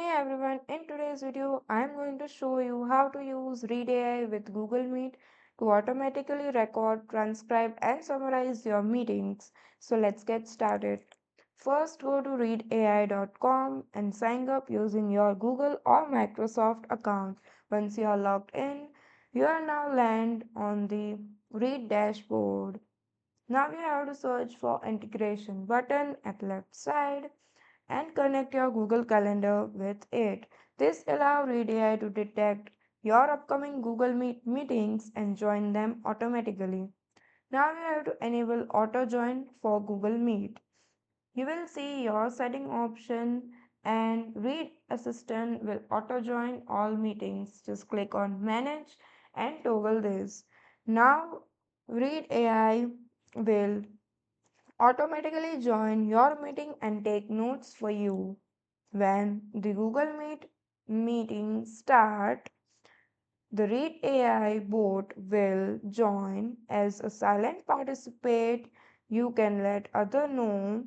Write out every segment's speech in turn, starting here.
Hey everyone, in today's video, I am going to show you how to use Read AI with Google Meet to automatically record, transcribe, and summarize your meetings. So let's get started. First, go to readai.com and sign up using your Google or Microsoft account. Once you are logged in, you are now land on the Read dashboard. Now you have to search for integration button at left side and connect your Google Calendar with it. This allows Read AI to detect your upcoming Google Meet meetings and join them automatically. Now you have to enable auto join for Google Meet. You will see your setting option and Read Assistant will auto join all meetings. Just click on manage and toggle this. Now Read AI will automatically join your meeting and take notes for you. When the Google Meet meeting start, the Read AI bot will join as a silent participant. You can let other know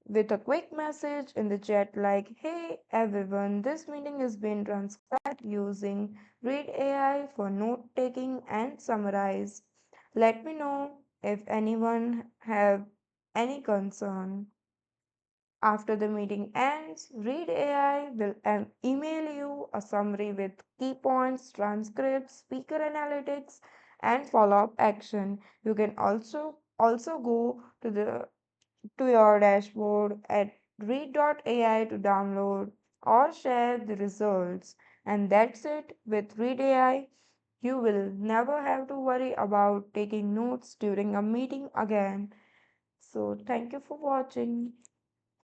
with a quick message in the chat like, "Hey everyone, this meeting is being transcribed using Read AI for note taking and summarize. Let me know if anyone have any concern." After the meeting ends, Read AI will email you a summary with key points, transcripts, speaker analytics, and follow-up action. You can also go to your dashboard at read.ai to download or share the results. And that's it with Read AI. You will never have to worry about taking notes during a meeting again. So thank you for watching.